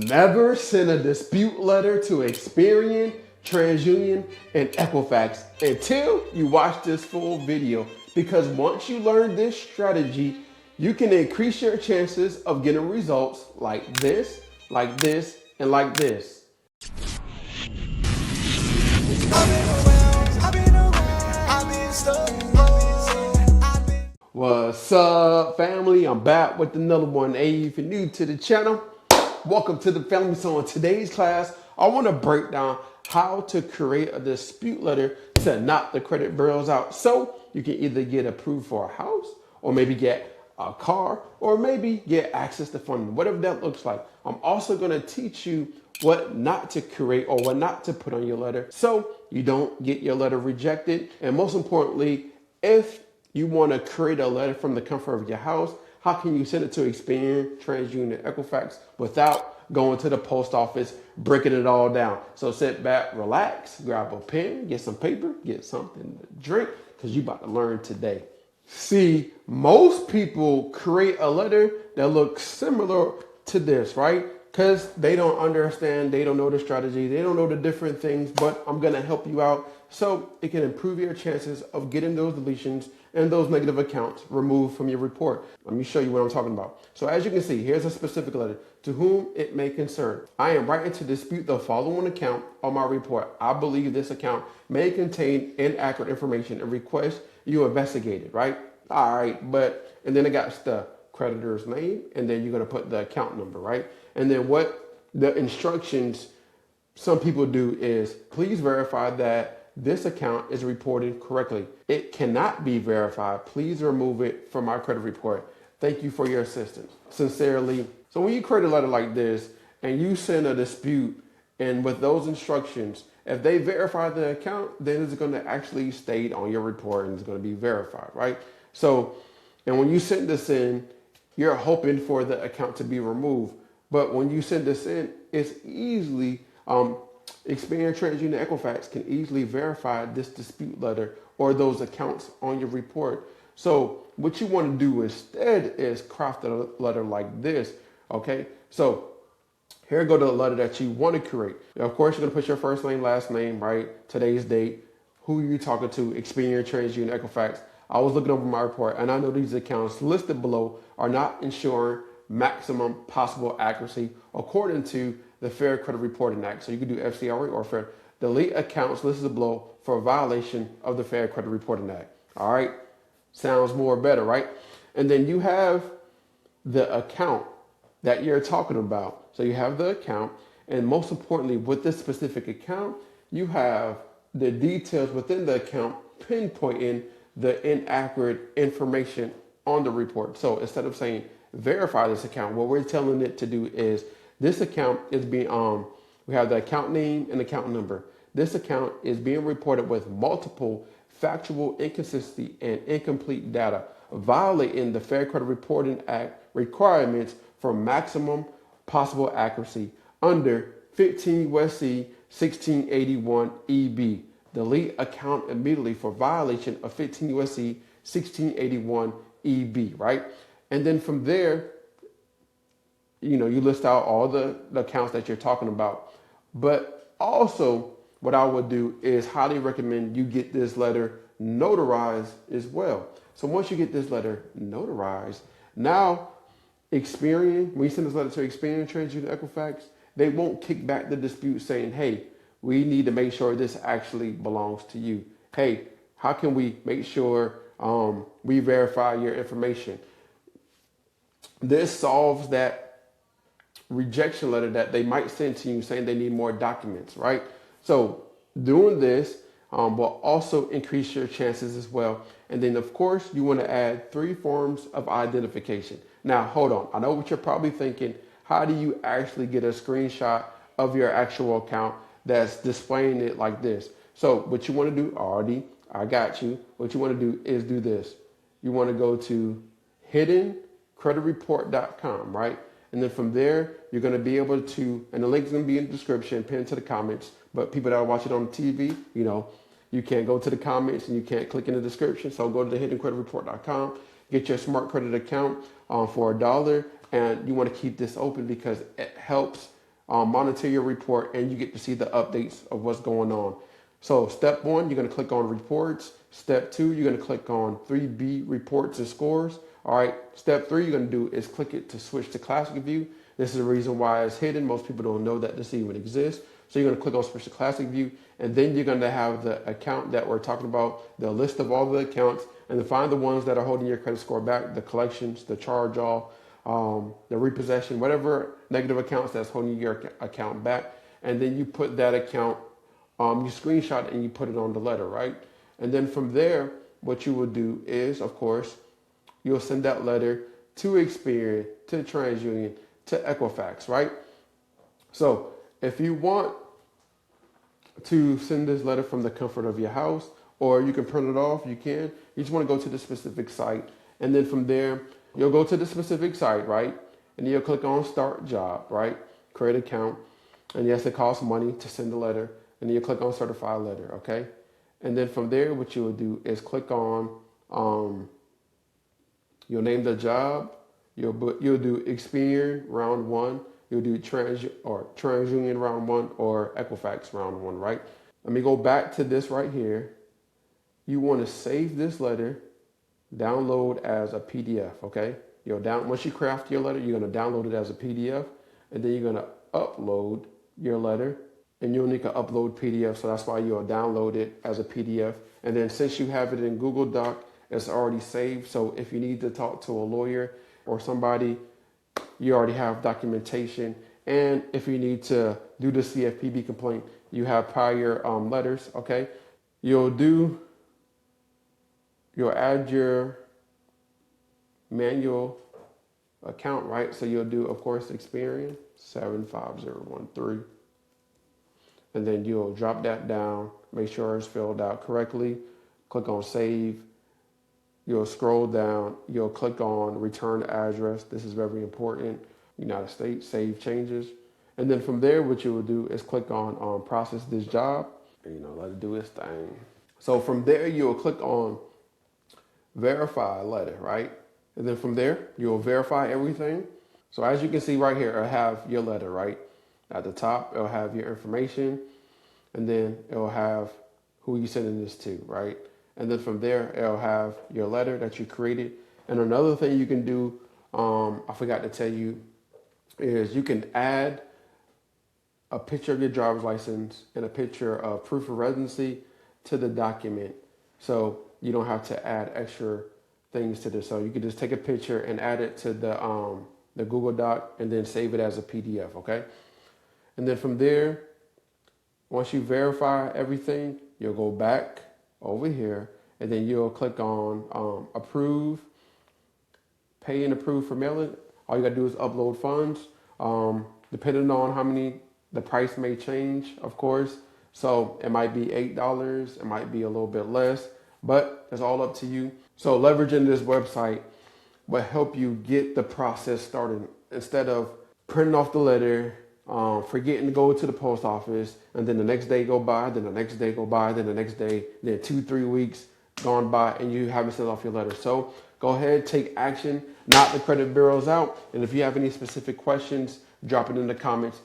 Never send a dispute letter to Experian, TransUnion, and Equifax until you watch this full video, because once you learn this strategy, you can increase your chances of getting results like this, and like this. What's up, family? I'm back with another one. Hey, if you're new to the channel, welcome to the family. So in today's class, I want to break down how to create a dispute letter to knock the credit bureaus out, so you can either get approved for a house, or maybe get a car, or maybe get access to funding, whatever that looks like. I'm also going to teach you what not to create or what not to put on your letter so you don't get your letter rejected. And most importantly, if you want to create a letter from the comfort of your house, how can you send it to Experian, TransUnion, Equifax without going to the post office, breaking it all down? So sit back, relax, grab a pen, get some paper, get something to drink, because you're about to learn today. See, most people create a letter that looks similar to this, right? Because they don't understand, they don't know the strategy, they don't know the different things, but I'm going to help you out so it can improve your chances of getting those deletions and those negative accounts removed from your report. Let me show you what I'm talking about. So as you can see, here's a specific letter: to whom it may concern. I am writing to dispute the following account on my report. I believe this account may contain inaccurate information and request you investigate it, right? All right, and then it got the creditor's name, and then you're going to put the account number, right? And then what the instructions some people do is, please verify that this account is reported correctly. It cannot be verified. Please remove it from my credit report. Thank you for your assistance. Sincerely. So when you create a letter like this and you send a dispute, and with those instructions, if they verify the account, then it's going to actually state on your report and it's going to be verified, right? So, and when you send this in, you're hoping for the account to be removed. But when you send this in, it's easily, Experian, TransUnion, Equifax can easily verify this dispute letter or those accounts on your report. So what you want to do instead is craft a letter like this, okay? So here go to the letter that you want to create. Of course, you're going to put your first name, last name, right? Today's date, who you're talking to, Experian, TransUnion, Equifax. I was looking over my report, and I know these accounts listed below are not ensuring maximum possible accuracy according to the Fair Credit Reporting Act. So you can do FCRA or Fair. Delete accounts listed below for a violation of the Fair Credit Reporting Act. All right, sounds more better, right? And then you have the account that you're talking about. So you have the account, and most importantly, with this specific account, you have the details within the account pinpointing the inaccurate information on the report. So instead of saying verify this account, what we're telling it to do is, this account is being, we have the account name and account number. This account is being reported with multiple factual inconsistency and incomplete data, violating the Fair Credit Reporting Act requirements for maximum possible accuracy under 15 U.S.C. 1681 EB. Delete account immediately for violation of 15 U.S.C. 1681 EB, right? And then from there, you list out all the accounts that you're talking about. But also, what I would do is highly recommend you get this letter notarized as well. So once you get this letter notarized, now Experian, when you send this letter to Experian, TransUnion, Equifax, they won't kick back the dispute saying, hey, we need to make sure this actually belongs to you. Hey, how can we make sure we verify your information? This solves that rejection letter that they might send to you saying they need more documents, right? So doing this will also increase your chances as well. And then of course you want to add 3 forms of identification. Now hold on, I know what you're probably thinking. How do you actually get a screenshot of your actual account that's displaying it like this? So what you want to do, I got you. What you want to do is do this. You want to go to hiddencreditreport.com, right? And then from there, you're going to be able to, and the link is going to be in the description, pinned to the comments. But people that are watching on TV, you can't go to the comments and you can't click in the description. So go to the hiddencreditreport.com, get your smart credit account for $1. And you want to keep this open because it helps monitor your report, and you get to see the updates of what's going on. So step 1, you're going to click on reports. Step 2, you're going to click on 3B reports and scores. All right. Step 3 you're going to do is click it to switch to classic view. This is the reason why it's hidden. Most people don't know that this even exists. So you're going to click on switch to classic view, and then you're going to have the account that we're talking about, the list of all the accounts, and then find the ones that are holding your credit score back, the collections, the charge off, the repossession, whatever negative accounts that's holding your account back. And then you put that account, you screenshot it and you put it on the letter, right? And then from there, what you will do is, of course, you'll send that letter to Experian, to TransUnion, to Equifax, right? So if you want to send this letter from the comfort of your house, or you can print it off, you can. You just want to go to the specific site. And then from there, you'll go to the specific site, right? And you'll click on Start Job, right? Create account. And yes, it costs money to send the letter. And then you click on Certify Letter, okay? And then from there, what you will do is click on, you'll name the job. You'll do Experian round 1. You'll do TransUnion round 1 or Equifax round 1, right? Let me go back to this right here. You want to save this letter, download as a PDF, okay? Once you craft your letter, you're going to download it as a PDF, and then you're going to upload your letter, and you'll need to upload PDF, so that's why you'll download it as a PDF. And then since you have it in Google Doc, it's already saved, so if you need to talk to a lawyer or somebody, you already have documentation. And if you need to do the CFPB complaint, you have prior letters, okay? You'll add your manual account, right? So you'll do, of course, Experian 75013. And then you'll drop that down, make sure it's filled out correctly, click on Save. You'll scroll down, you'll click on Return Address. This is very important. United States, Save Changes. And then from there, what you will do is click on Process This Job, and let it do its thing. So from there, you'll click on Verify Letter, right? And then from there, you'll verify everything. So as you can see right here, it'll have your letter, right? At the top, it'll have your information, and then it'll have who you sending this to, right? And then from there, it'll have your letter that you created. And another thing you can do, I forgot to tell you, is you can add a picture of your driver's license and a picture of proof of residency to the document. So you don't have to add extra things to this. So you can just take a picture and add it to the Google Doc and then save it as a PDF, okay? And then from there, once you verify everything, you'll go back over here, and then you'll click on Approve, Pay and Approve for mailing. All you gotta do is upload funds. Depending on how many, the price may change, of course. So it might be $8, it might be a little bit less, but it's all up to you. So leveraging this website will help you get the process started instead of printing off the letter, forgetting to go to the post office, and then the next day go by, then the next day go by, then the next day, then 2-3 weeks gone by, and you haven't sent off your letter. So go ahead, take action, knock the credit bureaus out. And if you have any specific questions, drop it in the comments.